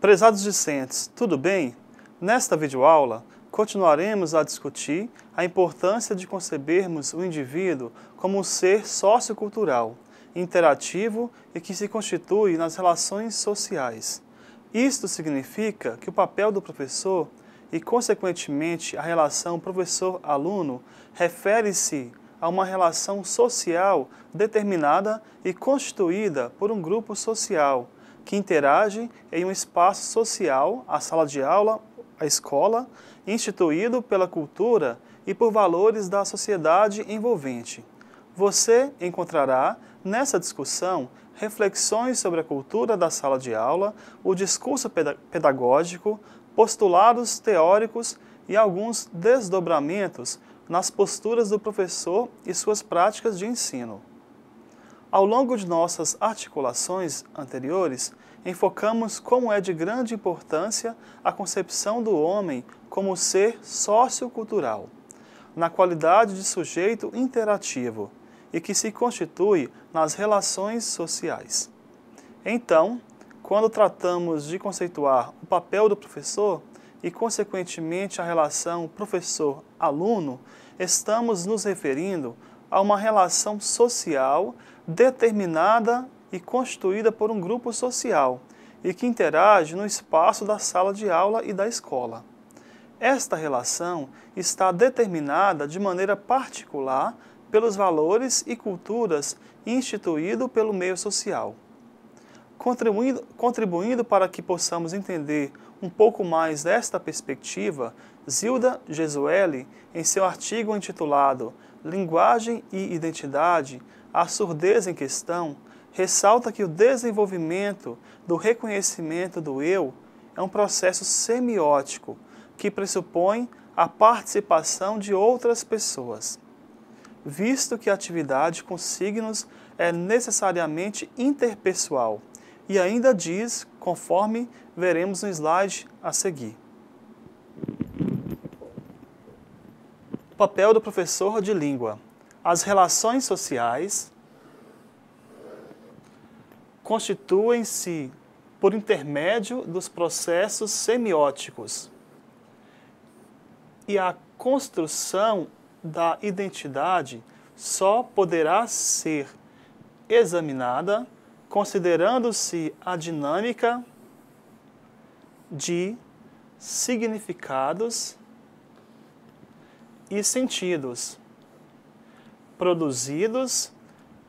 Prezados discentes, tudo bem? Nesta videoaula, continuaremos a discutir a importância de concebermos o indivíduo como um ser sociocultural, interativo e que se constitui nas relações sociais. Isto significa que o papel do professor e, consequentemente, a relação professor-aluno refere-se a uma relação social determinada e constituída por um grupo social, que interage em um espaço social, a sala de aula, a escola, instituído pela cultura e por valores da sociedade envolvente. Você encontrará, nessa discussão, reflexões sobre a cultura da sala de aula, o discurso pedagógico, postulados teóricos e alguns desdobramentos nas posturas do professor e suas práticas de ensino. Ao longo de nossas articulações anteriores, enfocamos como é de grande importância a concepção do homem como ser sociocultural, na qualidade de sujeito interativo e que se constitui nas relações sociais. Então, quando tratamos de conceituar o papel do professor e, consequentemente, a relação professor-aluno, estamos nos referindo a uma relação social determinada e constituída por um grupo social e que interage no espaço da sala de aula e da escola. Esta relação está determinada de maneira particular pelos valores e culturas instituídos pelo meio social. Contribuindo para que possamos entender um pouco mais desta perspectiva, Zilda Gesueli, em seu artigo intitulado Linguagem e Identidade, a surdez em questão, ressalta que o desenvolvimento do reconhecimento do eu é um processo semiótico que pressupõe a participação de outras pessoas, visto que a atividade com signos é necessariamente interpessoal, e ainda diz, conforme veremos no slide a seguir. O papel do professor de língua. As relações sociais constituem-se por intermédio dos processos semióticos e a construção da identidade só poderá ser examinada considerando-se a dinâmica de significados e sentidos produzidos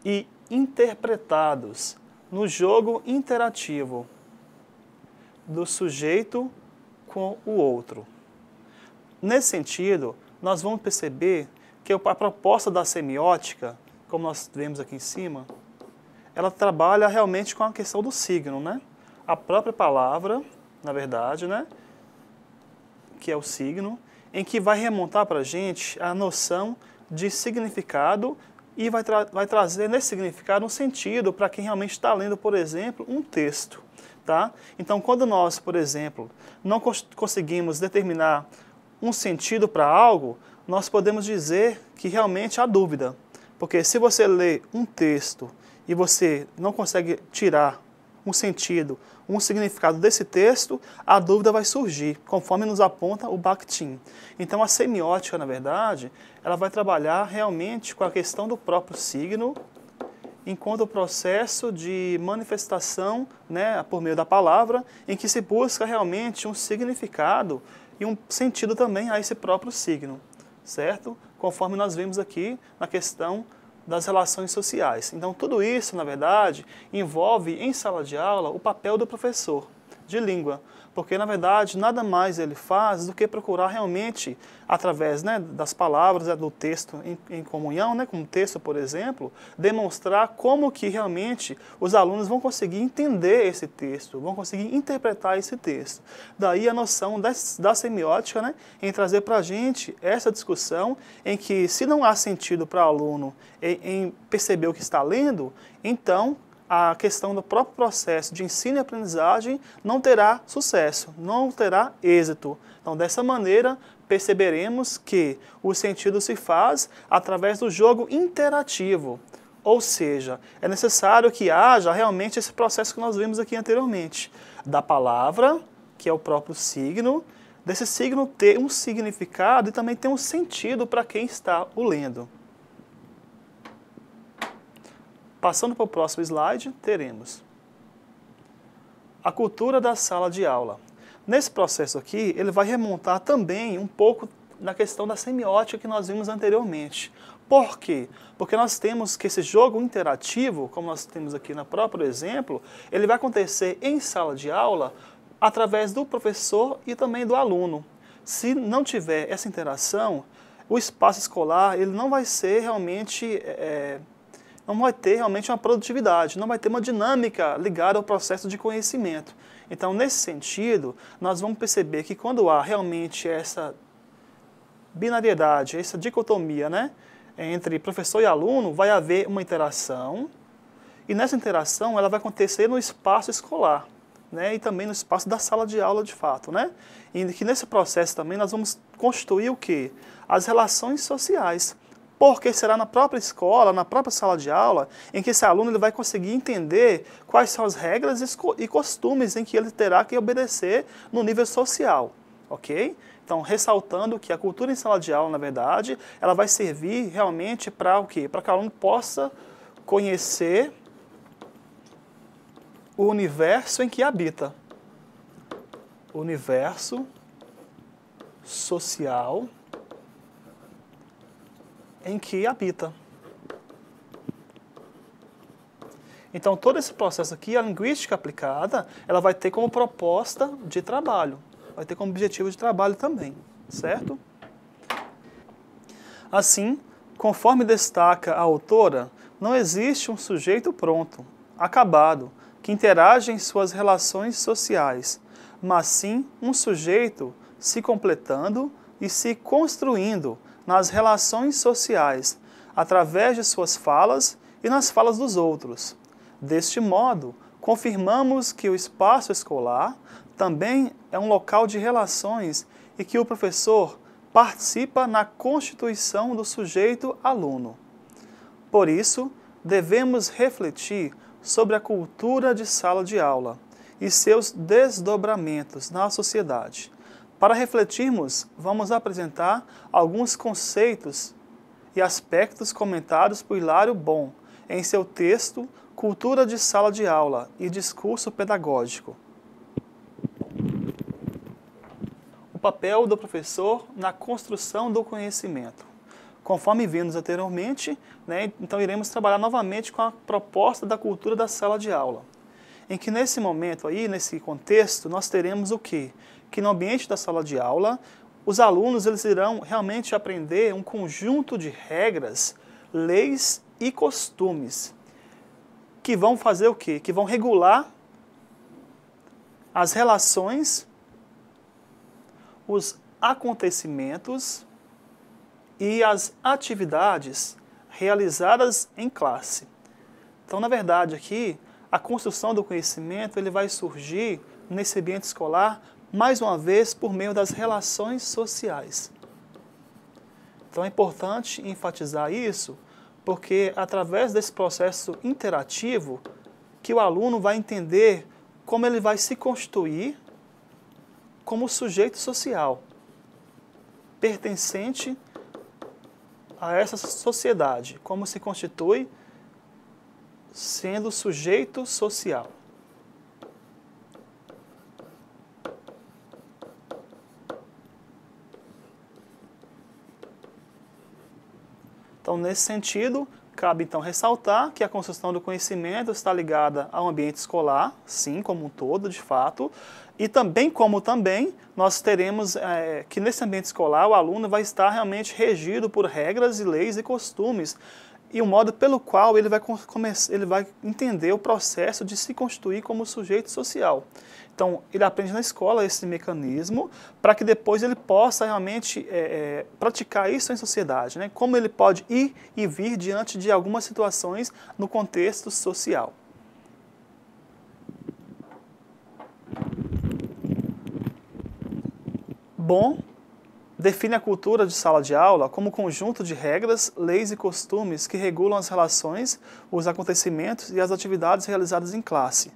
e interpretados no jogo interativo do sujeito com o outro. Nesse sentido, nós vamos perceber que a proposta da semiótica, como nós vemos aqui em cima, ela trabalha realmente com a questão do signo, né? A própria palavra, na verdade, né? Que é o signo, em que vai remontar para a gente a noção de significado e vai trazer nesse significado um sentido para quem realmente está lendo, por exemplo, um texto. Tá? Então, quando nós, por exemplo, não conseguimos determinar um sentido para algo, nós podemos dizer que realmente há dúvida. Porque se você lê um texto e você não consegue tirar um sentido, um significado desse texto, a dúvida vai surgir, conforme nos aponta o Bakhtin. Então, a semiótica, na verdade, ela vai trabalhar realmente com a questão do próprio signo, enquanto o processo de manifestação, né, por meio da palavra, em que se busca realmente um significado e um sentido também a esse próprio signo, certo? Conforme nós vimos aqui na questão das relações sociais. Então, tudo isso, na verdade, envolve em sala de aula o papel do professor de língua, porque, na verdade, nada mais ele faz do que procurar realmente, através, né, das palavras, do texto em comunhão, né, como o texto, por exemplo, demonstrar como que realmente os alunos vão conseguir entender esse texto, vão conseguir interpretar esse texto. Daí a noção da semiótica, né, em trazer para a gente essa discussão em que, se não há sentido para o aluno em perceber o que está lendo, então a questão do próprio processo de ensino e aprendizagem não terá sucesso, não terá êxito. Então, dessa maneira, perceberemos que o sentido se faz através do jogo interativo, Ou seja, é necessário que haja realmente esse processo que nós vimos aqui anteriormente, da palavra, que é o próprio signo, desse signo ter um significado e também ter um sentido para quem está o lendo. Passando para o próximo slide, teremos a cultura da sala de aula. Nesse processo aqui, ele vai remontar também um pouco na questão da semiótica que nós vimos anteriormente. Por quê? Porque nós temos que esse jogo interativo, como nós temos aqui no próprio exemplo, ele vai acontecer em sala de aula através do professor e também do aluno. Se não tiver essa interação, o espaço escolar ele não vai ser realmente, não vai ter realmente uma produtividade, não vai ter uma dinâmica ligada ao processo de conhecimento. Então, nesse sentido, nós vamos perceber que quando há realmente essa binariedade, essa dicotomia, né, entre professor e aluno, vai haver uma interação, e nessa interação ela vai acontecer no espaço escolar, né, e também no espaço da sala de aula de fato, né? E que nesse processo também nós vamos construir o quê? As relações sociais, porque será na própria escola, na própria sala de aula, em que esse aluno ele vai conseguir entender quais são as regras e costumes em que ele terá que obedecer no nível social, ok? Então, ressaltando que a cultura em sala de aula, na verdade, ela vai servir realmente para o quê? Para que o aluno possa conhecer o universo em que habita. O universo social em que habita. Então, todo esse processo aqui, a linguística aplicada, ela vai ter como proposta de trabalho, vai ter como objetivo de trabalho também, certo? Assim, conforme destaca a autora, não existe um sujeito pronto, acabado, que interage em suas relações sociais, mas sim um sujeito se completando e se construindo nas relações sociais, através de suas falas e nas falas dos outros. Deste modo, confirmamos que o espaço escolar também é um local de relações e que o professor participa na constituição do sujeito aluno. Por isso, devemos refletir sobre a cultura de sala de aula e seus desdobramentos na sociedade. Para refletirmos, vamos apresentar alguns conceitos e aspectos comentados por Hilário Bon em seu texto Cultura de Sala de Aula e Discurso Pedagógico. O papel do professor na construção do conhecimento. Conforme vimos anteriormente, né, então iremos trabalhar novamente com a proposta da cultura da sala de aula. Em que nesse momento aí, nesse contexto, nós teremos o quê? Que no ambiente da sala de aula, os alunos eles irão realmente aprender um conjunto de regras, leis e costumes que vão fazer o quê? Que vão regular as relações, os acontecimentos e as atividades realizadas em classe. Então, na verdade, aqui, a construção do conhecimento ele vai surgir nesse ambiente escolar, mais uma vez, por meio das relações sociais. Então, é importante enfatizar isso, porque através desse processo interativo, que o aluno vai entender como ele vai se constituir como sujeito social, pertencente a essa sociedade, como se constitui sendo sujeito social. Então, nesse sentido, cabe então ressaltar que a construção do conhecimento está ligada ao ambiente escolar, sim, como um todo, de fato, e também nós teremos que nesse ambiente escolar o aluno vai estar realmente regido por regras e leis e costumes, e o modo pelo qual ele vai entender o processo de se constituir como sujeito social. Então, ele aprende na escola esse mecanismo para que depois ele possa realmente praticar isso em sociedade, né? Como ele pode ir e vir diante de algumas situações no contexto social. Bom define a cultura de sala de aula como um conjunto de regras, leis e costumes que regulam as relações, os acontecimentos e as atividades realizadas em classe.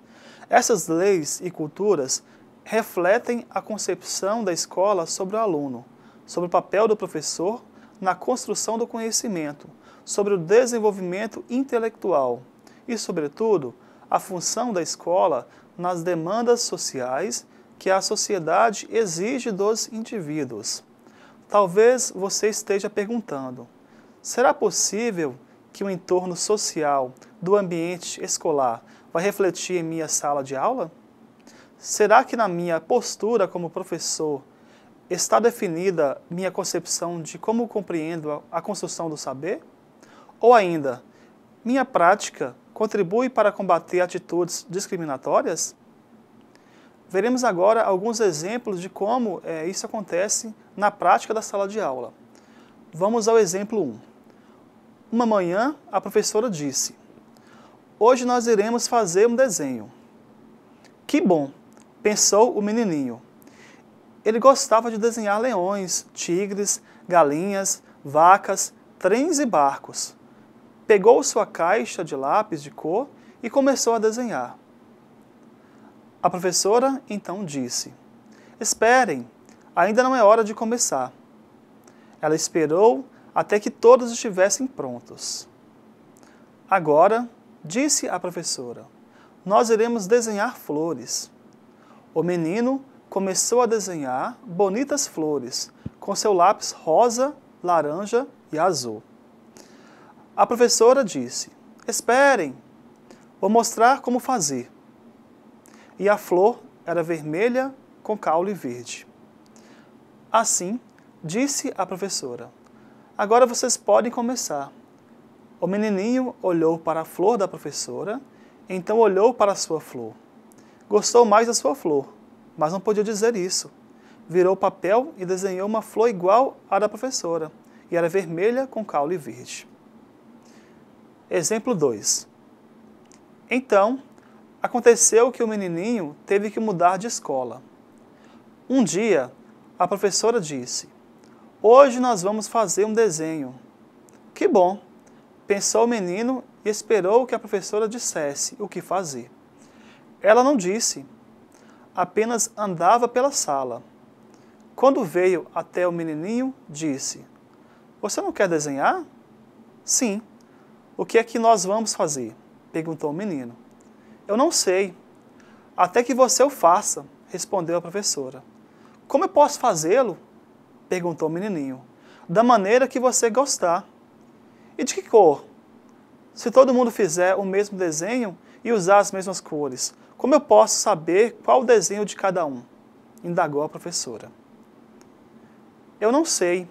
Essas leis e culturas refletem a concepção da escola sobre o aluno, sobre o papel do professor na construção do conhecimento, sobre o desenvolvimento intelectual e, sobretudo, a função da escola nas demandas sociais que a sociedade exige dos indivíduos. Talvez você esteja perguntando, será possível que o entorno social do ambiente escolar vai refletir em minha sala de aula? Será que na minha postura como professor está definida minha concepção de como compreendo a construção do saber? Ou ainda, minha prática contribui para combater atitudes discriminatórias? Veremos agora alguns exemplos de como isso acontece na prática da sala de aula. Vamos ao exemplo 1. Uma manhã, a professora disse: "Hoje nós iremos fazer um desenho." "Que bom!" pensou o menininho. Ele gostava de desenhar leões, tigres, galinhas, vacas, trens e barcos. Pegou sua caixa de lápis de cor e começou a desenhar. A professora então disse: "Esperem, ainda não é hora de começar." Ela esperou até que todos estivessem prontos. "Agora", disse a professora, "nós iremos desenhar flores." O menino começou a desenhar bonitas flores com seu lápis rosa, laranja e azul. A professora disse: "Esperem, vou mostrar como fazer." E a flor era vermelha com caule verde. Assim, disse a professora: "Agora vocês podem começar." O menininho olhou para a flor da professora, então olhou para a sua flor. Gostou mais da sua flor, mas não podia dizer isso. Virou o papel e desenhou uma flor igual à da professora, e era vermelha com caule verde. Exemplo 2. Então, aconteceu que o menininho teve que mudar de escola. Um dia, a professora disse: "Hoje nós vamos fazer um desenho." "Que bom!" pensou o menino e esperou que a professora dissesse o que fazer. Ela não disse, apenas andava pela sala. Quando veio até o menininho, disse: "Você não quer desenhar?" "Sim." "O que é que nós vamos fazer?" perguntou o menino. "Eu não sei." "Até que você o faça," respondeu a professora. "Como eu posso fazê-lo?" perguntou o menininho. "Da maneira que você gostar." "E de que cor?" "Se todo mundo fizer o mesmo desenho e usar as mesmas cores, como eu posso saber qual o desenho de cada um?" indagou a professora. "Eu não sei,"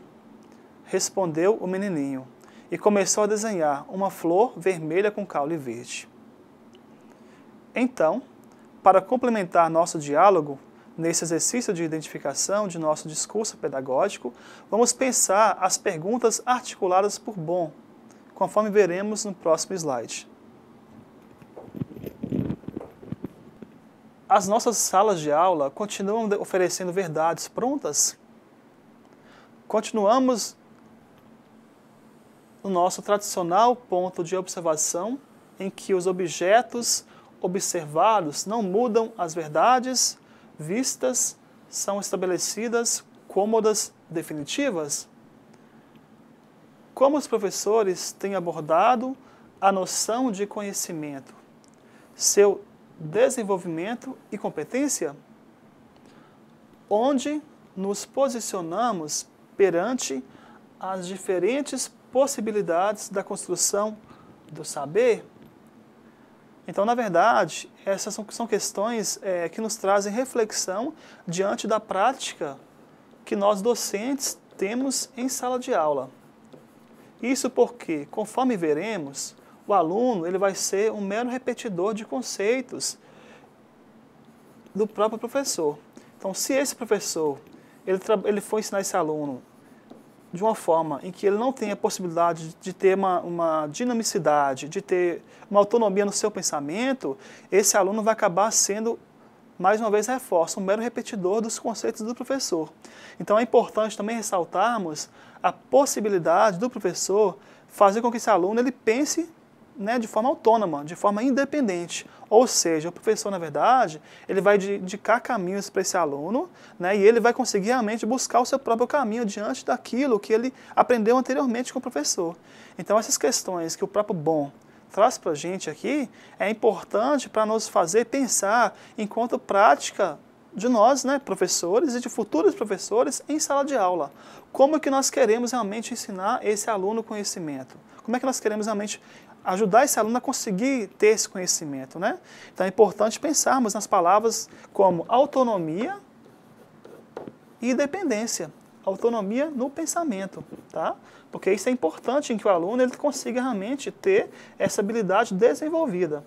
respondeu o menininho, e começou a desenhar uma flor vermelha com caule verde. Então, para complementar nosso diálogo, nesse exercício de identificação de nosso discurso pedagógico, vamos pensar as perguntas articuladas por Bohm, conforme veremos no próximo slide. As nossas salas de aula continuam oferecendo verdades prontas? Continuamos no nosso tradicional ponto de observação, em que os objetos observados não mudam as verdades vistas, são estabelecidas cômodas definitivas? Como os professores têm abordado a noção de conhecimento, seu desenvolvimento e competência? Onde nos posicionamos perante as diferentes possibilidades da construção do saber? Então, na verdade, essas são questões que nos trazem reflexão diante da prática que nós docentes temos em sala de aula. Isso porque, conforme veremos, o aluno ele vai ser um mero repetidor de conceitos do próprio professor. Então, se esse professor ele for ensinar esse aluno de uma forma em que ele não tem a possibilidade de ter uma dinamicidade, de ter uma autonomia no seu pensamento, esse aluno vai acabar sendo mais uma vez reforça, um mero repetidor dos conceitos do professor. Então é importante também ressaltarmos a possibilidade do professor fazer com que esse aluno ele pense, né, de forma autônoma, de forma independente. Ou seja, o professor, na verdade, ele vai indicar caminhos para esse aluno, né, e ele vai conseguir realmente buscar o seu próprio caminho diante daquilo que ele aprendeu anteriormente com o professor. Então, essas questões que o próprio Bohm traz para a gente aqui, é importante para nos fazer pensar enquanto prática de nós, né, professores e de futuros professores em sala de aula. Como é que nós queremos realmente ensinar esse aluno conhecimento? Como é que nós queremos realmente ajudar esse aluno a conseguir ter esse conhecimento, né? Então é importante pensarmos nas palavras como autonomia e dependência. Autonomia no pensamento, tá? Porque isso é importante em que o aluno ele consiga realmente ter essa habilidade desenvolvida.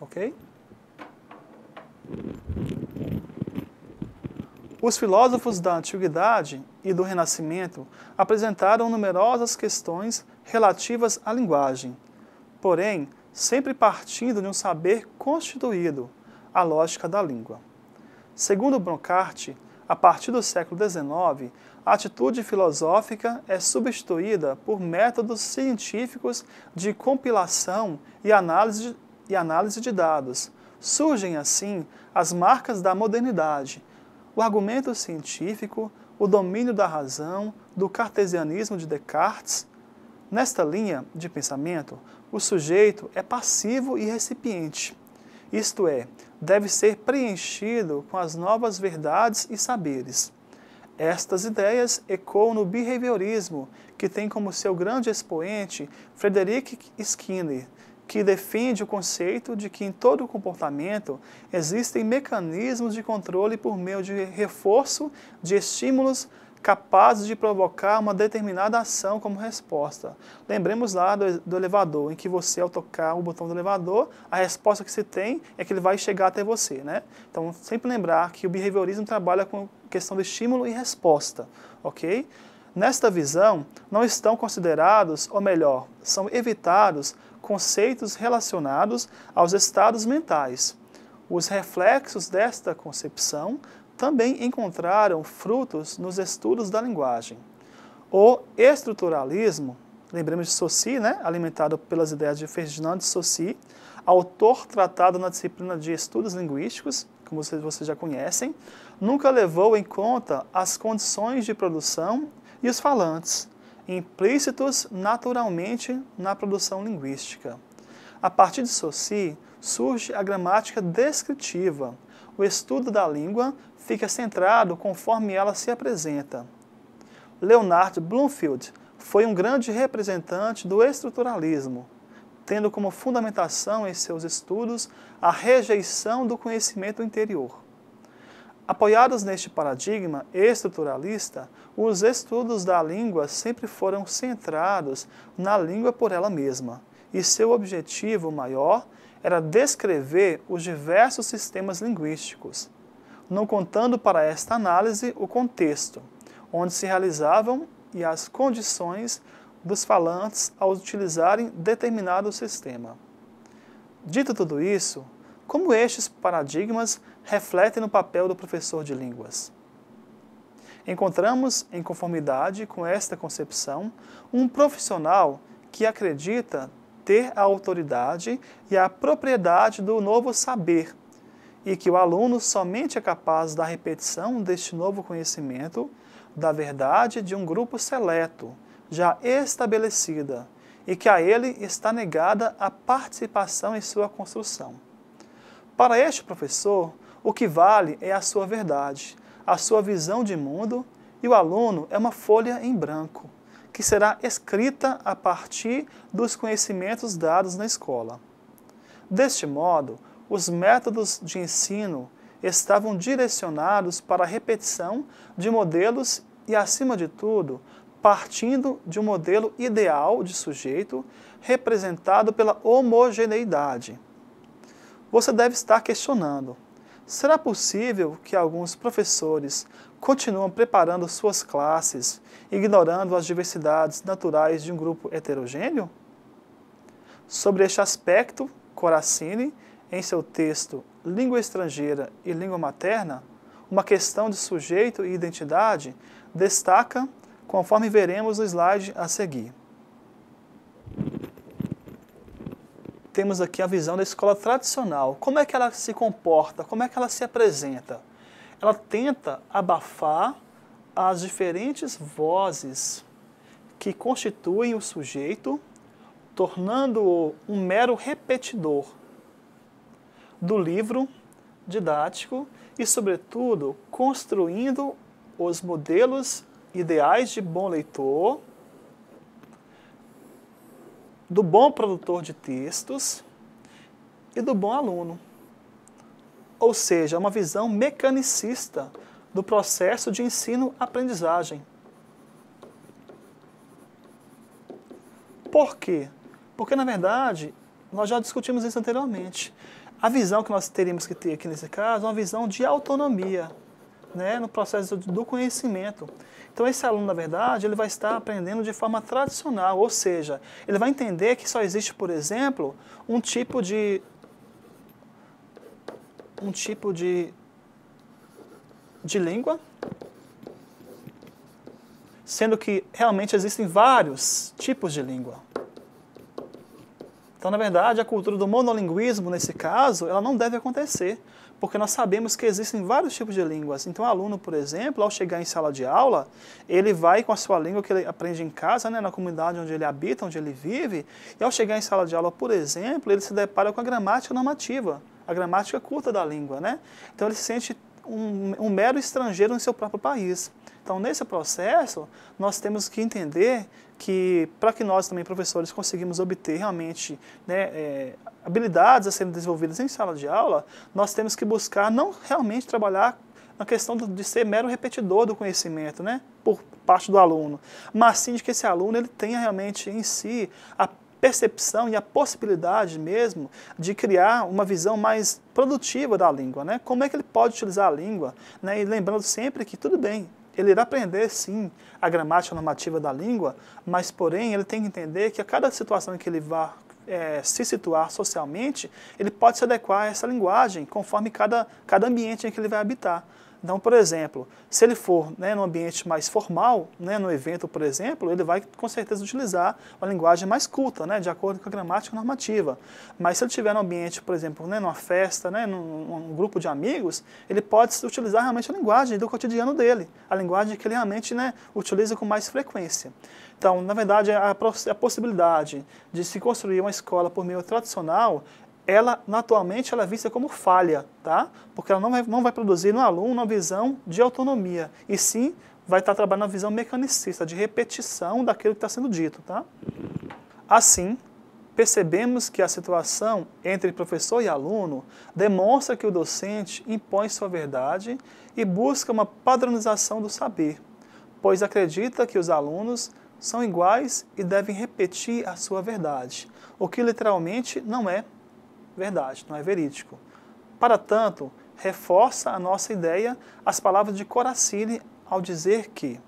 Ok? Os filósofos da Antiguidade e do Renascimento apresentaram numerosas questões relativas à linguagem, porém, sempre partindo de um saber constituído, a lógica da língua. Segundo Bronckart, a partir do século XIX, a atitude filosófica é substituída por métodos científicos de compilação e análise de dados. Surgem, assim, as marcas da modernidade, o argumento científico, o domínio da razão, do cartesianismo de Descartes. Nesta linha de pensamento, o sujeito é passivo e recipiente, isto é, deve ser preenchido com as novas verdades e saberes. Estas ideias ecoam no behaviorismo, que tem como seu grande expoente Frederick Skinner, que defende o conceito de que em todo comportamento existem mecanismos de controle por meio de reforço de estímulos capazes de provocar uma determinada ação como resposta. Lembremos lá do elevador, em que você, ao tocar o botão do elevador, a resposta que se tem é que ele vai chegar até você, né? Então, sempre lembrar que o behaviorismo trabalha com questão de estímulo e resposta, ok? Nesta visão, não estão considerados, ou melhor, são evitados conceitos relacionados aos estados mentais. Os reflexos desta concepção também encontraram frutos nos estudos da linguagem. O estruturalismo, lembremos de Saussure, né, alimentado pelas ideias de Ferdinand de Saussure, autor tratado na disciplina de estudos linguísticos, como vocês já conhecem, nunca levou em conta as condições de produção e os falantes, implícitos naturalmente na produção linguística. A partir de Saussure, surge a gramática descritiva. O estudo da língua fica centrado conforme ela se apresenta. Leonard Bloomfield foi um grande representante do estruturalismo, tendo como fundamentação em seus estudos a rejeição do conhecimento interior. Apoiados neste paradigma estruturalista, os estudos da língua sempre foram centrados na língua por ela mesma, e seu objetivo maior era descrever os diversos sistemas linguísticos, não contando para esta análise o contexto, onde se realizavam e as condições dos falantes ao utilizarem determinado sistema. Dito tudo isso, como estes paradigmas refletem no papel do professor de línguas? Encontramos, em conformidade com esta concepção, um profissional que acredita ter a autoridade e a propriedade do novo saber, e que o aluno somente é capaz da repetição deste novo conhecimento, da verdade de um grupo seleto, já estabelecida, e que a ele está negada a participação em sua construção. Para este professor, o que vale é a sua verdade, a sua visão de mundo, e o aluno é uma folha em branco, que será escrita a partir dos conhecimentos dados na escola. Deste modo, os métodos de ensino estavam direcionados para a repetição de modelos e, acima de tudo, partindo de um modelo ideal de sujeito representado pela homogeneidade. Você deve estar questionando: será possível que alguns professores continuam preparando suas classes, ignorando as diversidades naturais de um grupo heterogêneo? Sobre este aspecto, Corazzini, em seu texto Língua Estrangeira e Língua Materna, uma questão de sujeito e identidade, destaca, conforme veremos no slide a seguir. Temos aqui a visão da escola tradicional. Como é que ela se comporta? Como é que ela se apresenta? Ela tenta abafar as diferentes vozes que constituem o sujeito, tornando-o um mero repetidor do livro didático e, sobretudo, construindo os modelos ideais de bom leitor, do bom produtor de textos e do bom aluno. Ou seja, uma visão mecanicista do processo de ensino-aprendizagem. Por quê? Porque, na verdade, nós já discutimos isso anteriormente. A visão que nós teríamos que ter aqui nesse caso é uma visão de autonomia, né, no processo do conhecimento. Então, esse aluno, na verdade, ele vai estar aprendendo de forma tradicional, ou seja, ele vai entender que só existe, por exemplo, um tipo de língua, sendo que realmente existem vários tipos de língua. Então, na verdade, a cultura do monolinguismo, nesse caso, ela não deve acontecer, porque nós sabemos que existem vários tipos de línguas. Então, o aluno, por exemplo, ao chegar em sala de aula, ele vai com a sua língua que ele aprende em casa, né, na comunidade onde ele habita, onde ele vive, e ao chegar em sala de aula, por exemplo, ele se depara com a gramática normativa, a gramática culta da língua, né? Então, ele se sente um mero estrangeiro no seu próprio país. Então, nesse processo, nós temos que entender que, para que nós também, professores, conseguimos obter realmente, né, habilidades a serem desenvolvidas em sala de aula, nós temos que buscar não realmente trabalhar na questão de ser mero repetidor do conhecimento, né, por parte do aluno, mas sim de que esse aluno ele tenha realmente em si a percepção e a possibilidade mesmo de criar uma visão mais produtiva da língua, né? Como é que ele pode utilizar a língua, né? E lembrando sempre que tudo bem, ele irá aprender sim a gramática normativa da língua, mas porém ele tem que entender que a cada situação em que ele vá se situar socialmente, ele pode se adequar a essa linguagem conforme cada ambiente em que ele vai habitar. Então, por exemplo, se ele for, né, num ambiente mais formal, né, no evento, por exemplo, ele vai com certeza utilizar uma linguagem mais culta, né, de acordo com a gramática normativa. Mas se ele estiver num ambiente, por exemplo, né, numa festa, né, num grupo de amigos, ele pode utilizar realmente a linguagem do cotidiano dele, a linguagem que ele realmente, né, utiliza com mais frequência. Então, na verdade, a possibilidade de se construir uma escola por meio tradicional, ela, atualmente, ela é vista como falha, tá? Porque ela não vai produzir no aluno uma visão de autonomia, e sim vai estar trabalhando na visão mecanicista, de repetição daquilo que está sendo dito, tá? Assim, percebemos que a situação entre professor e aluno demonstra que o docente impõe sua verdade e busca uma padronização do saber, pois acredita que os alunos são iguais e devem repetir a sua verdade, o que literalmente não é verdade, não é verídico. Para tanto, reforça a nossa ideia as palavras de Corazzini ao dizer que,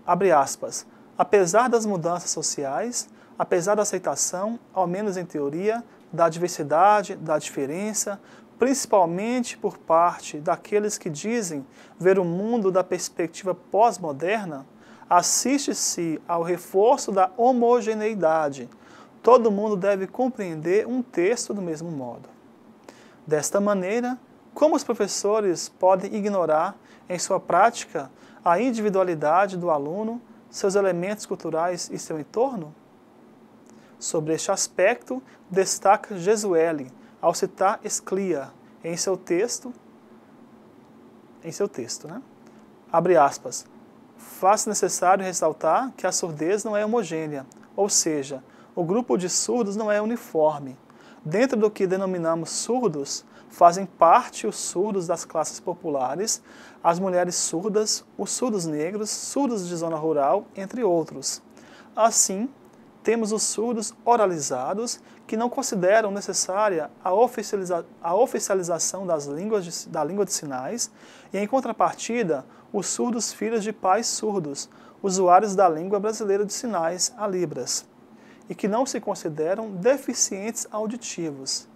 abre aspas, apesar das mudanças sociais, apesar da aceitação, ao menos em teoria, da diversidade, da diferença, principalmente por parte daqueles que dizem ver o mundo da perspectiva pós-moderna, assiste-se ao reforço da homogeneidade. Todo mundo deve compreender um texto do mesmo modo. Desta maneira, como os professores podem ignorar, em sua prática, a individualidade do aluno, seus elementos culturais e seu entorno? Sobre este aspecto, destaca Gesueli, ao citar Sclia, em seu texto, né? Abre aspas, faz-se necessário ressaltar que a surdez não é homogênea, ou seja, o grupo de surdos não é uniforme. Dentro do que denominamos surdos, fazem parte os surdos das classes populares, as mulheres surdas, os surdos negros, surdos de zona rural, entre outros. Assim, temos os surdos oralizados, que não consideram necessária a oficialização da língua de sinais, e, em contrapartida, os surdos filhos de pais surdos, usuários da língua brasileira de sinais, a Libras. e que não se consideram deficientes auditivos.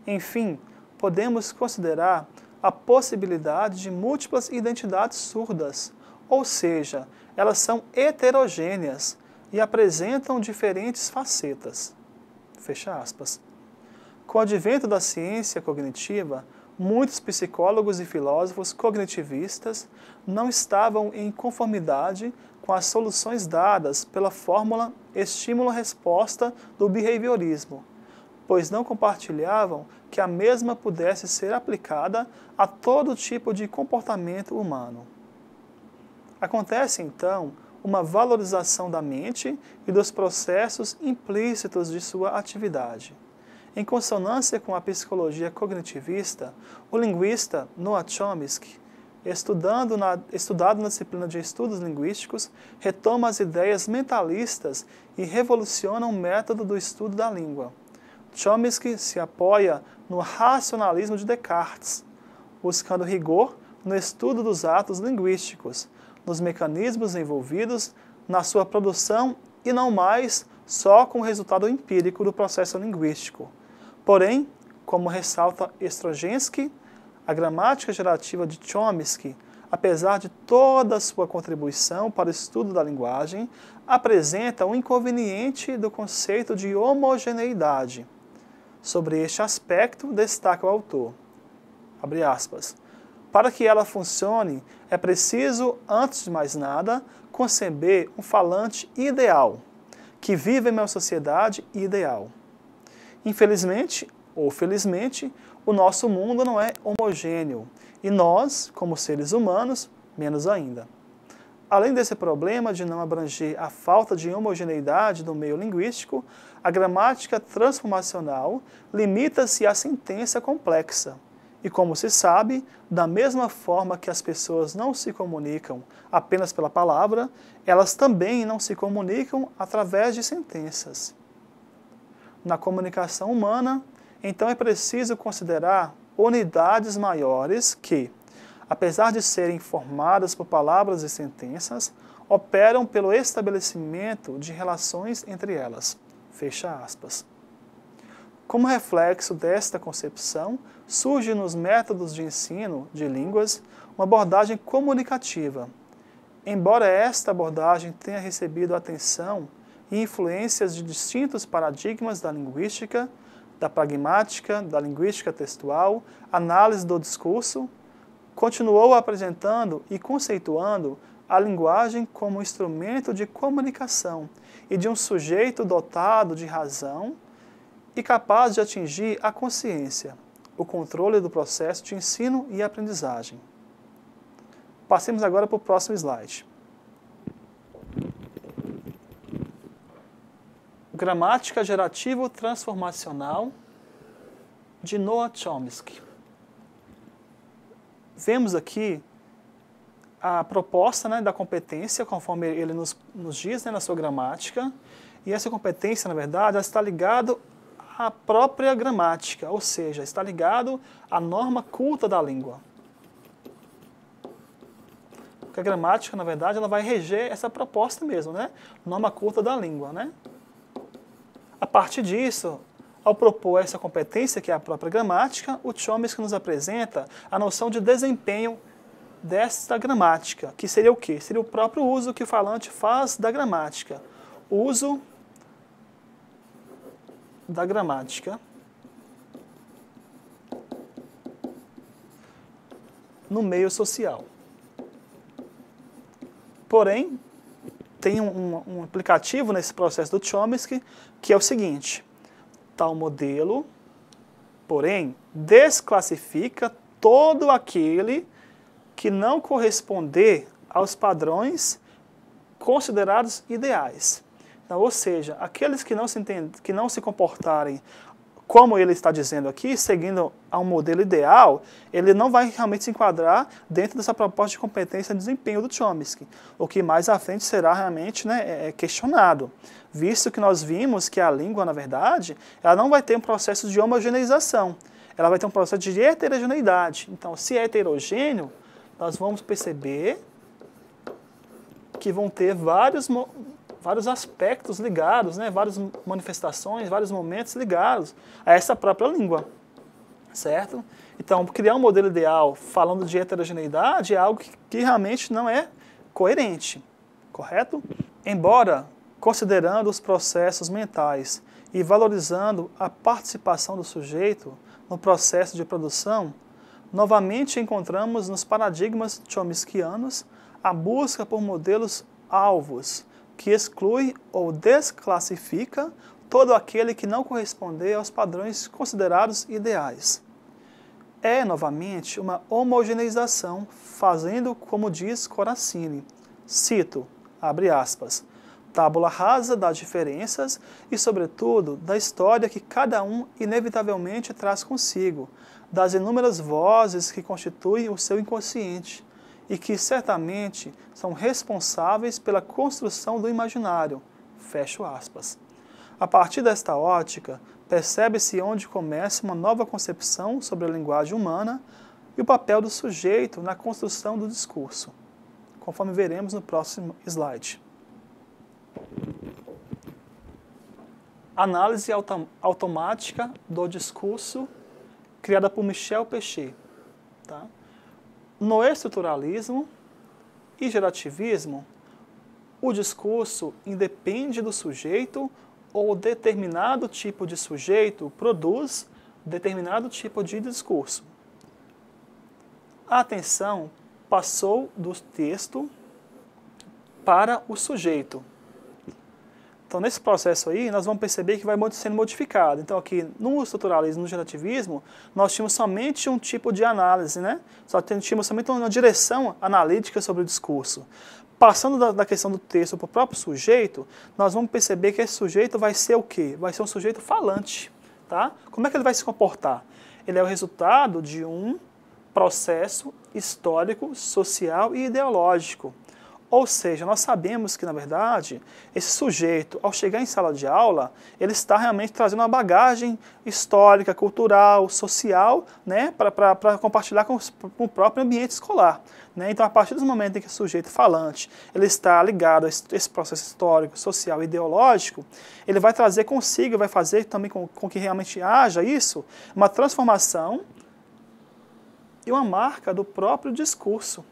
Enfim, podemos considerar a possibilidade de múltiplas identidades surdas, ou seja, elas são heterogêneas e apresentam diferentes facetas. Fecha aspas. Com o advento da ciência cognitiva, muitos psicólogos e filósofos cognitivistas não estavam em conformidade com as soluções dadas pela fórmula estímulo-resposta do behaviorismo, pois não compartilhavam que a mesma pudesse ser aplicada a todo tipo de comportamento humano. Acontece, então, uma valorização da mente e dos processos implícitos de sua atividade. Em consonância com a psicologia cognitivista, o linguista Noam Chomsky, estudado na disciplina de estudos linguísticos, retoma as ideias mentalistas e revoluciona o método do estudo da língua. Chomsky se apoia no racionalismo de Descartes, buscando rigor no estudo dos atos linguísticos, nos mecanismos envolvidos na sua produção e não mais só com o resultado empírico do processo linguístico. Porém, como ressalta Strozinski, a gramática gerativa de Chomsky, apesar de toda a sua contribuição para o estudo da linguagem, apresenta um inconveniente do conceito de homogeneidade. Sobre este aspecto, destaca o autor, abre aspas, para que ela funcione, é preciso, antes de mais nada, conceber um falante ideal, que vive em uma sociedade ideal. Infelizmente, ou felizmente, o nosso mundo não é homogêneo, e nós, como seres humanos, menos ainda. Além desse problema de não abranger a falta de homogeneidade do meio linguístico, a gramática transformacional limita-se à sentença complexa. E como se sabe, da mesma forma que as pessoas não se comunicam apenas pela palavra, elas também não se comunicam através de sentenças. Na comunicação humana, então é preciso considerar unidades maiores que, apesar de serem formadas por palavras e sentenças, operam pelo estabelecimento de relações entre elas. Fecha aspas. Como reflexo desta concepção, surge nos métodos de ensino de línguas uma abordagem comunicativa. Embora esta abordagem tenha recebido atenção e influências de distintos paradigmas da linguística, da pragmática, da linguística textual, análise do discurso, continuou apresentando e conceituando a linguagem como instrumento de comunicação e de um sujeito dotado de razão e capaz de atingir a consciência, o controle do processo de ensino e aprendizagem. Passemos agora para o próximo slide. Gramática gerativo-transformacional de Noam Chomsky. Vemos aqui a proposta, da competência, conforme ele nos diz, na sua gramática, e essa competência, na verdade, ela está ligada à própria gramática, ou seja, está ligado à norma culta da língua. Porque a gramática, na verdade, ela vai reger essa proposta mesmo, norma culta da língua, A partir disso, ao propor essa competência, que é a própria gramática, o Chomsky nos apresenta a noção de desempenho desta gramática, que seria o quê? Seria o próprio uso que o falante faz da gramática. O uso da gramática no meio social. Porém, tem um aplicativo nesse processo do Chomsky, que é o seguinte: tal modelo, porém, desclassifica todo aquele que não corresponder aos padrões considerados ideais. Então, ou seja, aqueles que não se comportarem como ele está dizendo aqui, seguindo a um modelo ideal, ele não vai realmente se enquadrar dentro dessa proposta de competência e desempenho do Chomsky, o que mais à frente será realmente questionado, visto que nós vimos que a língua, na verdade, ela não vai ter um processo de homogeneização, ela vai ter um processo de heterogeneidade. Então, se é heterogêneo, nós vamos perceber que vão ter vários aspectos ligados, né? Várias manifestações, vários momentos ligados a essa própria língua, certo? Então, criar um modelo ideal falando de heterogeneidade é algo que realmente não é coerente, correto? Embora, considerando os processos mentais e valorizando a participação do sujeito no processo de produção, novamente encontramos nos paradigmas chomskianos a busca por modelos alvos, que exclui ou desclassifica todo aquele que não corresponder aos padrões considerados ideais. É, novamente, uma homogeneização, fazendo como diz Coracini, cito, abre aspas, tábula rasa das diferenças e, sobretudo, da história que cada um inevitavelmente traz consigo, das inúmeras vozes que constituem o seu inconsciente e que, certamente, são responsáveis pela construção do imaginário. Fecho aspas. A partir desta ótica, percebe-se onde começa uma nova concepção sobre a linguagem humana e o papel do sujeito na construção do discurso, conforme veremos no próximo slide. Análise automática do discurso, criada por Michel Pechet. Tá? No estruturalismo e gerativismo, o discurso independe do sujeito ou determinado tipo de sujeito produz determinado tipo de discurso. A atenção passou do texto para o sujeito. Então, nesse processo aí, nós vamos perceber que vai sendo modificado. Então, aqui, no estruturalismo, no gerativismo, nós tínhamos somente um tipo de análise, né? Só tínhamos somente uma direção analítica sobre o discurso. Passando da questão do texto para o próprio sujeito, nós vamos perceber que esse sujeito vai ser o quê? Vai ser um sujeito falante, tá? Como é que ele vai se comportar? Ele é o resultado de um processo histórico, social e ideológico. Ou seja, nós sabemos que, na verdade, esse sujeito, ao chegar em sala de aula, ele está realmente trazendo uma bagagem histórica, cultural, social, né, para compartilhar com o próprio ambiente escolar. Né? Então, a partir do momento em que o sujeito falante ele está ligado a esse processo histórico, social e ideológico, ele vai trazer consigo, vai fazer também com que realmente haja isso, uma transformação e uma marca do próprio discurso.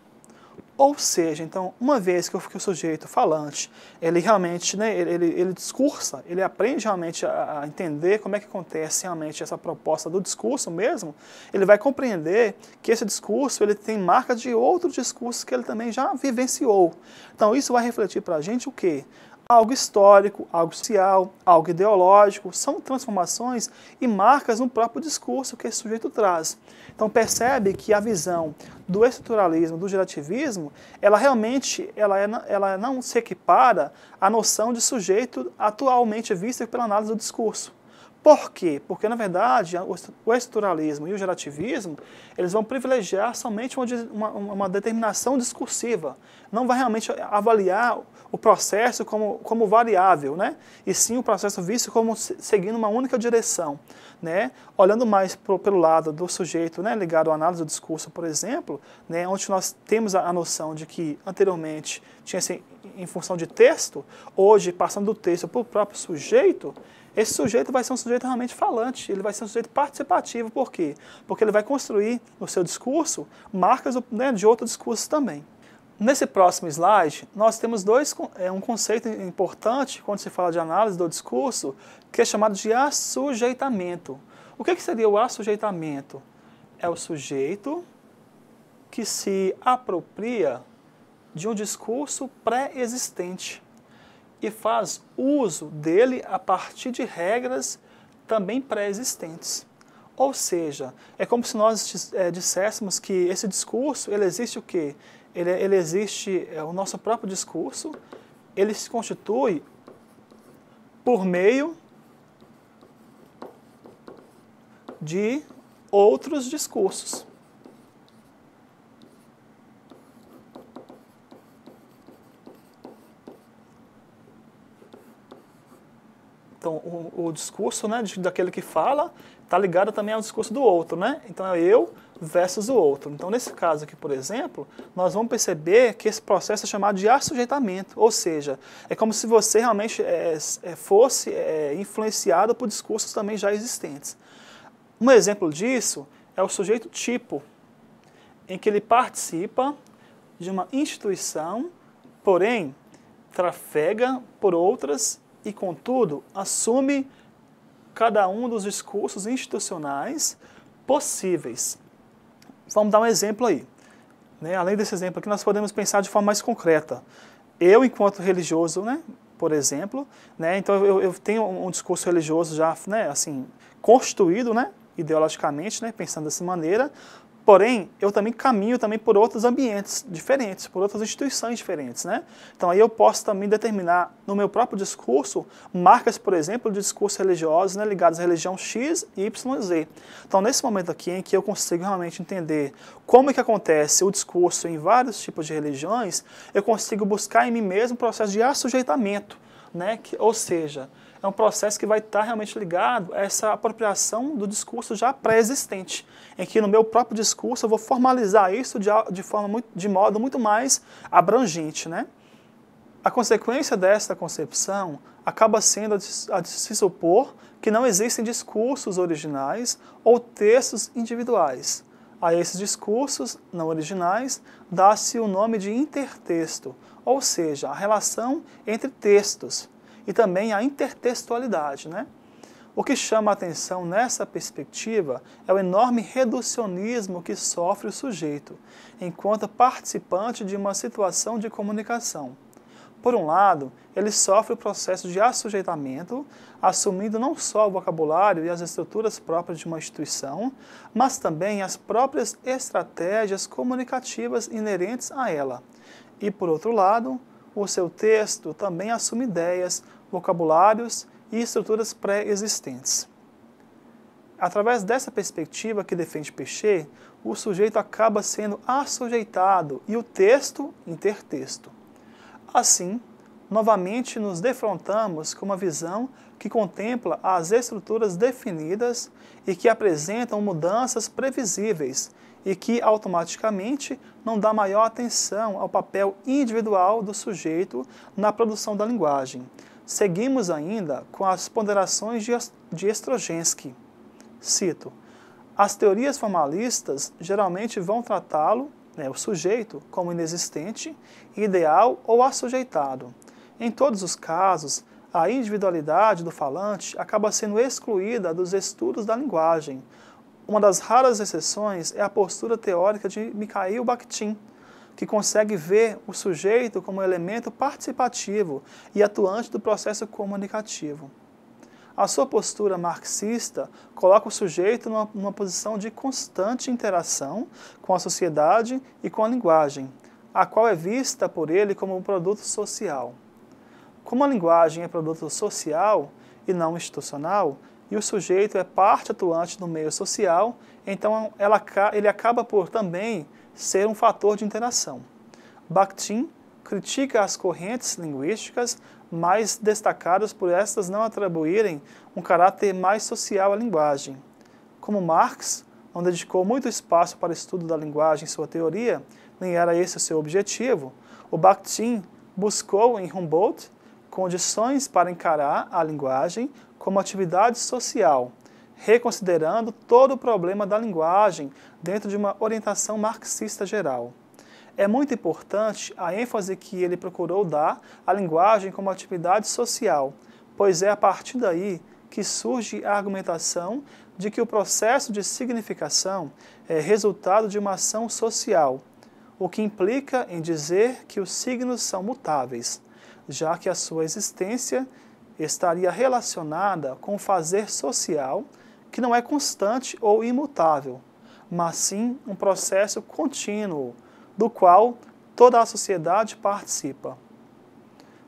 Ou seja, então, uma vez que o sujeito falante, ele realmente, né, ele discursa, ele aprende realmente a entender como é que acontece realmente essa proposta do discurso mesmo, ele vai compreender que esse discurso ele tem marca de outros discursos que ele também já vivenciou. Então, isso vai refletir para a gente o quê? Algo histórico, algo social, algo ideológico, são transformações e marcas no próprio discurso que esse sujeito traz. Então percebe que a visão do estruturalismo, do gerativismo, ela realmente ela não se equipara à noção de sujeito atualmente vista pela análise do discurso. Por quê? Porque, na verdade, o estruturalismo e o gerativismo, eles vão privilegiar somente uma determinação discursiva. Não vai realmente avaliar o processo como variável, né? E sim o processo visto como seguindo uma única direção. Né? Olhando mais pelo lado do sujeito, né, ligado à análise do discurso, por exemplo, né, onde nós temos a noção de que anteriormente tinha assim, em função de texto, hoje passando do texto para o próprio sujeito, esse sujeito vai ser um sujeito realmente falante, ele vai ser um sujeito participativo. Por quê? Porque ele vai construir no seu discurso marcas, né, de outros discursos também. Nesse próximo slide, nós temos um conceito importante quando se fala de análise do discurso, que é chamado de assujeitamento. O que seria o assujeitamento? É o sujeito que se apropria de um discurso pré-existente e faz uso dele a partir de regras também pré-existentes. Ou seja, é como se nós disséssemos que esse discurso, ele existe o quê? Ele existe, o nosso próprio discurso, ele se constitui por meio de outros discursos. Então, o discurso, né, daquele que fala está ligado também ao discurso do outro, né? Então é eu versus o outro. Então nesse caso aqui, por exemplo, nós vamos perceber que esse processo é chamado de assujeitamento, ou seja, é como se você realmente fosse influenciado por discursos também já existentes. Um exemplo disso é o sujeito tipo, em que ele participa de uma instituição, porém trafega por outras e, contudo, assume cada um dos discursos institucionais possíveis. Vamos dar um exemplo aí. Né? Além desse exemplo aqui, nós podemos pensar de forma mais concreta. Eu, enquanto religioso, né, por exemplo, né, então eu tenho um discurso religioso já, né, assim, constituído, né, ideologicamente, né, pensando dessa maneira. Porém, eu também caminho também por outros ambientes diferentes, por outras instituições diferentes, né? Então aí eu posso também determinar no meu próprio discurso marcas, por exemplo, de discursos religiosos, né, ligados à religião X, Y, Z. Então nesse momento aqui em que eu consigo realmente entender como é que acontece o discurso em vários tipos de religiões, eu consigo buscar em mim mesmo um processo de assujeitamento, né? Ou seja, é um processo que vai estar realmente ligado a essa apropriação do discurso já pré-existente, em que no meu próprio discurso eu vou formalizar isso de modo muito mais abrangente, né? A consequência desta concepção acaba sendo a de se supor que não existem discursos originais ou textos individuais. A esses discursos não originais dá-se o nome de intertexto, ou seja, a relação entre textos, e também a intertextualidade, né? O que chama a atenção nessa perspectiva é o enorme reducionismo que sofre o sujeito, enquanto participante de uma situação de comunicação. Por um lado, ele sofre o processo de assujeitamento, assumindo não só o vocabulário e as estruturas próprias de uma instituição, mas também as próprias estratégias comunicativas inerentes a ela. E, por outro lado, o seu texto também assume ideias, vocabulários e estruturas pré-existentes. Através dessa perspectiva que defende Péchet, o sujeito acaba sendo assujeitado e o texto intertexto. Assim, novamente nos defrontamos com uma visão que contempla as estruturas definidas e que apresentam mudanças previsíveis e que automaticamente não dá maior atenção ao papel individual do sujeito na produção da linguagem. Seguimos ainda com as ponderações de Strojenski. Cito: as teorias formalistas geralmente vão tratá-lo, o sujeito, como inexistente, ideal ou assujeitado. Em todos os casos, a individualidade do falante acaba sendo excluída dos estudos da linguagem. Uma das raras exceções é a postura teórica de Mikhail Bakhtin, que consegue ver o sujeito como elemento participativo e atuante do processo comunicativo. A sua postura marxista coloca o sujeito numa posição de constante interação com a sociedade e com a linguagem, a qual é vista por ele como um produto social. Como a linguagem é produto social e não institucional, e o sujeito é parte atuante do meio social, então ele acaba por também ser um fator de interação. Bakhtin critica as correntes linguísticas mais destacadas por estas não atribuírem um caráter mais social à linguagem. Como Marx não dedicou muito espaço para o estudo da linguagem em sua teoria, nem era esse o seu objetivo, o Bakhtin buscou em Humboldt condições para encarar a linguagem como atividade social, reconsiderando todo o problema da linguagem dentro de uma orientação marxista geral. É muito importante a ênfase que ele procurou dar à linguagem como atividade social, pois é a partir daí que surge a argumentação de que o processo de significação é resultado de uma ação social, o que implica em dizer que os signos são mutáveis, já que a sua existência estaria relacionada com o fazer social, que não é constante ou imutável, mas sim um processo contínuo, do qual toda a sociedade participa.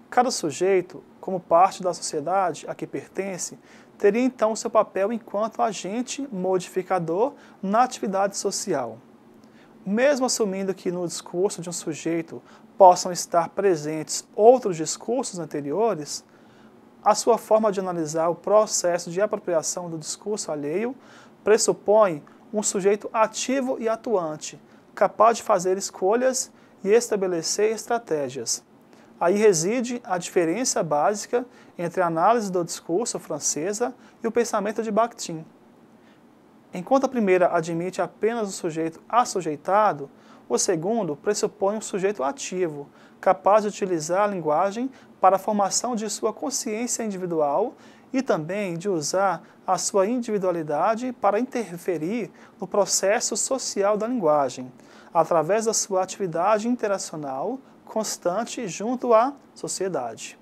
Cada sujeito, como parte da sociedade a que pertence, teria então seu papel enquanto agente modificador na atividade social. Mesmo assumindo que no discurso de um sujeito possam estar presentes outros discursos anteriores, A sua forma de analisar o processo de apropriação do discurso alheio pressupõe um sujeito ativo e atuante, capaz de fazer escolhas e estabelecer estratégias. Aí reside a diferença básica entre a análise do discurso francesa e o pensamento de Bakhtin. Enquanto a primeira admite apenas o sujeito assujeitado, o segundo pressupõe um sujeito ativo, capaz de utilizar a linguagem para a formação de sua consciência individual e também de usar a sua individualidade para interferir no processo social da linguagem, através da sua atividade interacional constante junto à sociedade.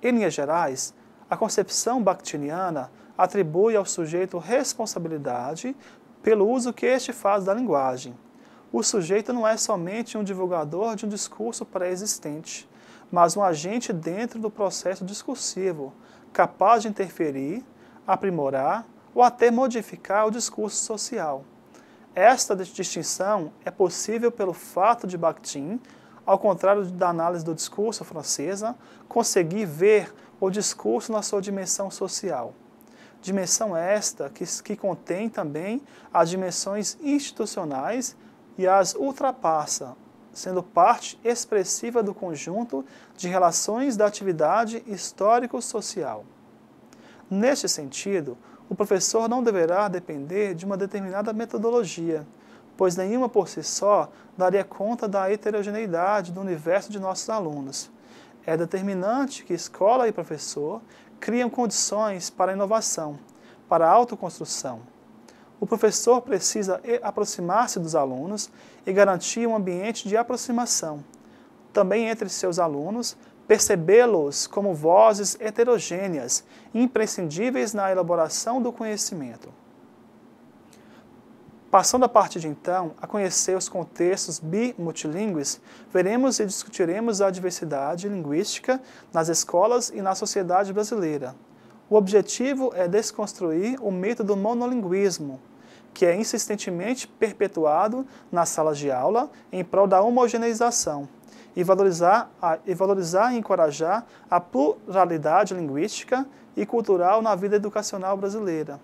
Em linhas gerais, a concepção bakhtiniana atribui ao sujeito responsabilidade pelo uso que este faz da linguagem. O sujeito não é somente um divulgador de um discurso pré-existente, mas um agente dentro do processo discursivo, capaz de interferir, aprimorar ou até modificar o discurso social. Esta distinção é possível pelo fato de Bakhtin, ao contrário da análise do discurso francesa, conseguir ver o discurso na sua dimensão social. Dimensão esta que contém também as dimensões institucionais e as ultrapassa, sendo parte expressiva do conjunto de relações da atividade histórico-social. Neste sentido, o professor não deverá depender de uma determinada metodologia, pois nenhuma por si só daria conta da heterogeneidade do universo de nossos alunos. É determinante que escola e professor criam condições para a inovação, para a autoconstrução. O professor precisa aproximar-se dos alunos e garantir um ambiente de aproximação. Também entre seus alunos, percebê-los como vozes heterogêneas, imprescindíveis na elaboração do conhecimento. Passando a partir de então a conhecer os contextos bimultilingües, veremos e discutiremos a diversidade linguística nas escolas e na sociedade brasileira. O objetivo é desconstruir o mito do monolinguismo, que é insistentemente perpetuado nas salas de aula em prol da homogeneização, e valorizar e encorajar a pluralidade linguística e cultural na vida educacional brasileira.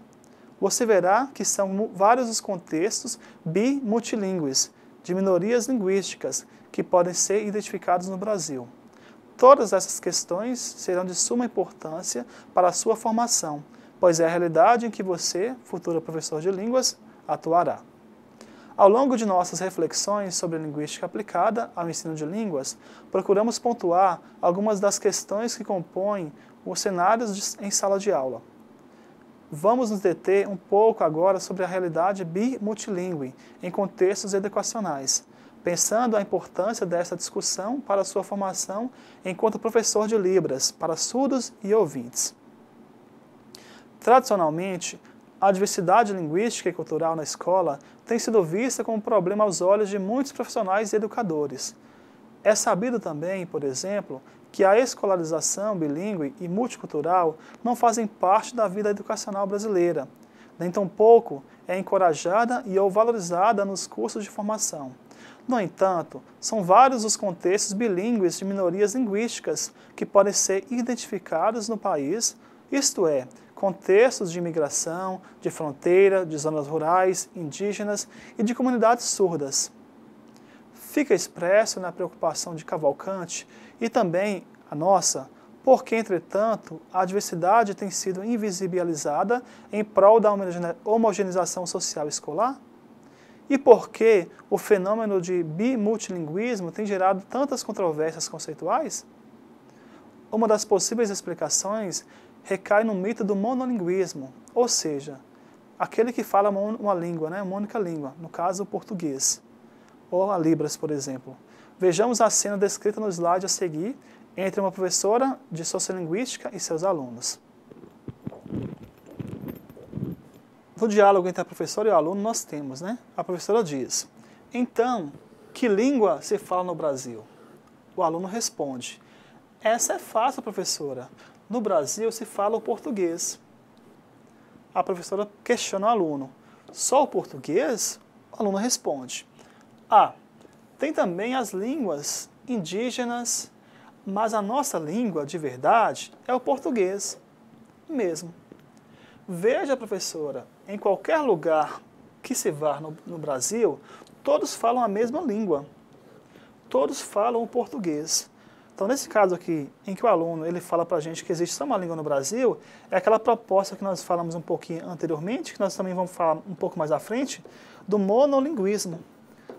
Você verá que são vários os contextos bimultilingües, de minorias linguísticas, que podem ser identificados no Brasil. Todas essas questões serão de suma importância para a sua formação, pois é a realidade em que você, futuro professor de línguas, atuará. Ao longo de nossas reflexões sobre a linguística aplicada ao ensino de línguas, procuramos pontuar algumas das questões que compõem os cenários em sala de aula. Vamos nos deter um pouco agora sobre a realidade bimultilingüe em contextos educacionais, pensando a importância dessa discussão para a sua formação enquanto professor de Libras, para surdos e ouvintes. Tradicionalmente, a diversidade linguística e cultural na escola tem sido vista como um problema aos olhos de muitos profissionais e educadores. É sabido também, por exemplo, que a escolarização bilíngue e multicultural não fazem parte da vida educacional brasileira, nem tampouco é encorajada e ou valorizada nos cursos de formação. No entanto, são vários os contextos bilíngues de minorias linguísticas que podem ser identificados no país, isto é, contextos de imigração, de fronteira, de zonas rurais, indígenas e de comunidades surdas. Fica expresso na preocupação de Cavalcante e também a nossa, porque, entretanto, a diversidade tem sido invisibilizada em prol da homogeneização social escolar? E por que o fenômeno de bimultilinguismo tem gerado tantas controvérsias conceituais? Uma das possíveis explicações recai no mito do monolinguismo, ou seja, aquele que fala uma língua, uma única língua, no caso o português, ou a Libras, por exemplo. Vejamos a cena descrita no slide a seguir entre uma professora de sociolinguística e seus alunos. No diálogo entre a professora e o aluno nós temos, a professora diz: então, que língua se fala no Brasil? O aluno responde: essa é fácil, professora. No Brasil se fala o português. A professora questiona o aluno: só o português? O aluno responde: tem também as línguas indígenas, Mas a nossa língua de verdade é o português mesmo. Veja, professora, em qualquer lugar que se vá no Brasil, todos falam a mesma língua. Todos falam o português. Então, nesse caso aqui, em que o aluno ele fala para a gente que existe só uma língua no Brasil, é aquela proposta que nós falamos um pouquinho anteriormente, que nós também vamos falar um pouco mais à frente, do monolinguismo,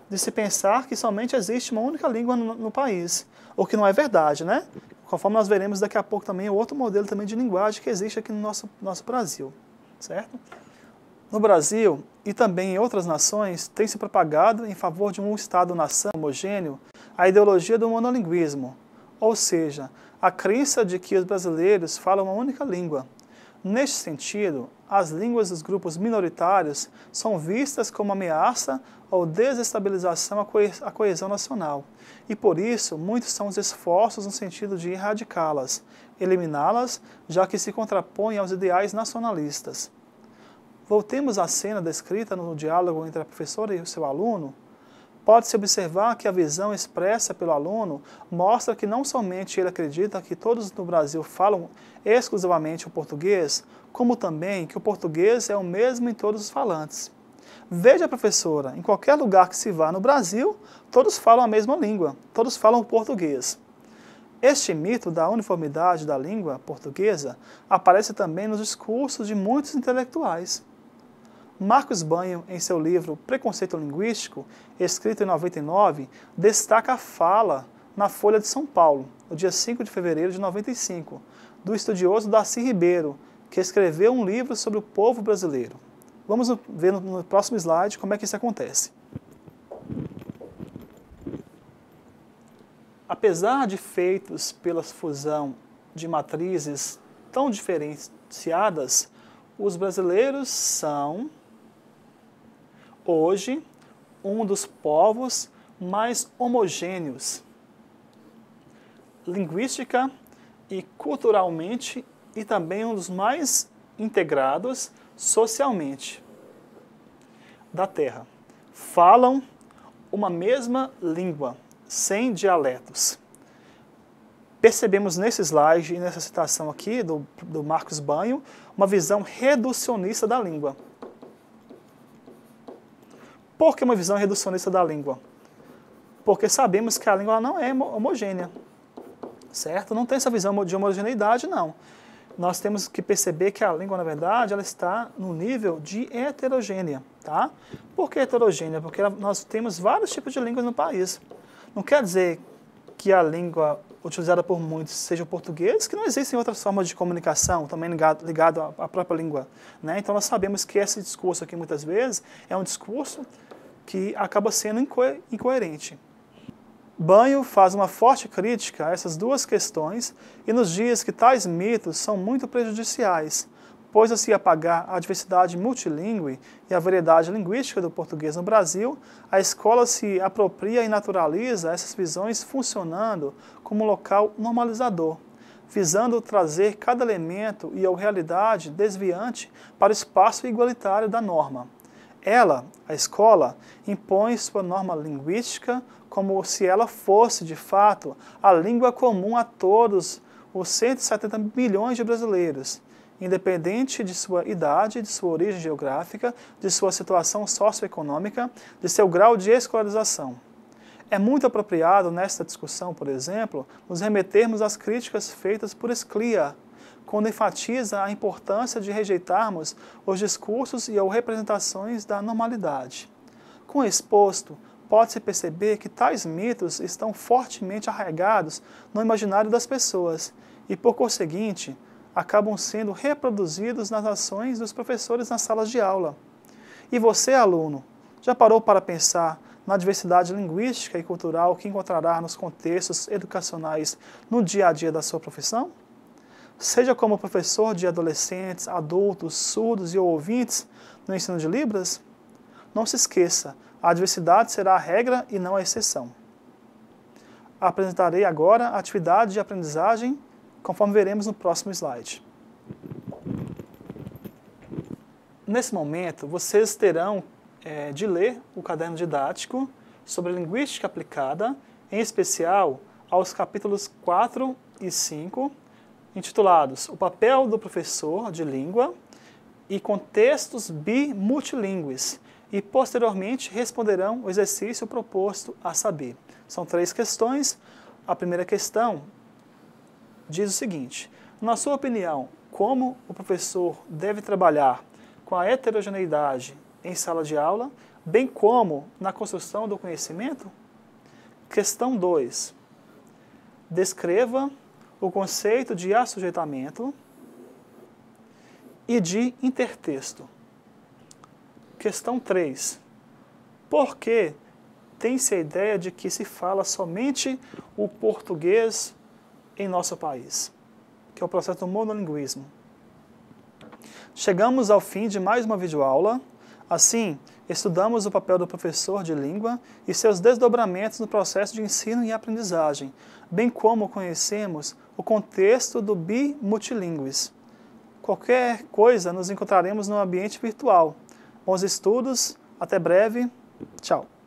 de se pensar que somente existe uma única língua no país, o que não é verdade, né? Conforme nós veremos daqui a pouco também, outro modelo também de linguagem que existe aqui no nosso Brasil, certo? No Brasil e também em outras nações, tem se propagado em favor de um Estado-nação homogêneo a ideologia do monolinguismo, ou seja, a crença de que os brasileiros falam uma única língua. Neste sentido, as línguas dos grupos minoritários são vistas como ameaça ou desestabilização à coesão nacional, e por isso muitos são os esforços no sentido de erradicá-las, eliminá-las, já que se contrapõem aos ideais nacionalistas. Voltemos à cena descrita no diálogo entre a professora e o seu aluno. Pode-se observar que a visão expressa pelo aluno mostra que não somente ele acredita que todos no Brasil falam exclusivamente o português, como também que o português é o mesmo em todos os falantes. Veja, professora, em qualquer lugar que se vá no Brasil, todos falam a mesma língua, todos falam o português. Este mito da uniformidade da língua portuguesa aparece também nos discursos de muitos intelectuais. Marcos Banho, em seu livro Preconceito Linguístico, escrito em 99, destaca a fala na Folha de São Paulo, no dia 5 de fevereiro de 95, do estudioso Darcy Ribeiro, que escreveu um livro sobre o povo brasileiro. Vamos ver no próximo slide como é que isso acontece. Apesar de feitos pela fusão de matrizes tão diferenciadas, os brasileiros são hoje um dos povos mais homogêneos, linguística e culturalmente, e também um dos mais integrados socialmente da Terra. Falam uma mesma língua, sem dialetos. Percebemos nesse slide e nessa citação aqui do Marcos Banho uma visão reducionista da língua. Por que uma visão reducionista da língua? Porque sabemos que a língua não é homogênea, certo? Não tem essa visão de homogeneidade, não. Nós temos que perceber que a língua, na verdade, ela está no nível de heterogênea, tá? Por que heterogênea? Porque nós temos vários tipos de línguas no país. Não quer dizer que a língua utilizada por muitos seja o português, que não existem outras formas de comunicação também ligado à própria língua, né? Então nós sabemos que esse discurso aqui muitas vezes é um discurso que acaba sendo incoerente. Banho faz uma forte crítica a essas duas questões e nos diz que tais mitos são muito prejudiciais, pois a se apagar a diversidade multilingüe e a variedade linguística do português no Brasil, a escola se apropria e naturaliza essas visões funcionando como local normalizador, visando trazer cada elemento e ou realidade desviante para o espaço igualitário da norma. Ela, a escola, impõe sua norma linguística como se ela fosse, de fato, a língua comum a todos os 170 milhões de brasileiros, independente de sua idade, de sua origem geográfica, de sua situação socioeconômica, de seu grau de escolarização. É muito apropriado nesta discussão, por exemplo, nos remetermos às críticas feitas por Sclia, quando enfatiza a importância de rejeitarmos os discursos e ou representações da normalidade. Com o exposto, pode-se perceber que tais mitos estão fortemente arraigados no imaginário das pessoas e, por conseguinte, acabam sendo reproduzidos nas ações dos professores nas salas de aula. E você, aluno, já parou para pensar na diversidade linguística e cultural que encontrará nos contextos educacionais no dia a dia da sua profissão? Seja como professor de adolescentes, adultos, surdos e ouvintes no ensino de Libras, não se esqueça, a diversidade será a regra e não a exceção. Apresentarei agora a atividade de aprendizagem, conforme veremos no próximo slide. Nesse momento, vocês terão de ler o caderno didático sobre linguística aplicada, em especial aos capítulos 4 e 5, intitulados O papel do professor de língua e Contextos bimultilingües, e posteriormente responderão o exercício proposto a saber. São 3 questões. A primeira questão diz o seguinte: na sua opinião, como o professor deve trabalhar com a heterogeneidade em sala de aula, bem como na construção do conhecimento? Questão 2. Descreva o conceito de assujeitamento e de intertexto. Questão 3. Por que tem-se a ideia de que se fala somente o português em nosso país? Que é o processo do monolinguismo. Chegamos ao fim de mais uma videoaula. Assim, estudamos o papel do professor de língua e seus desdobramentos no processo de ensino e aprendizagem, bem como conhecemos o contexto do bimultilingües. Qualquer coisa, nos encontraremos no ambiente virtual. Bons estudos, até breve, tchau!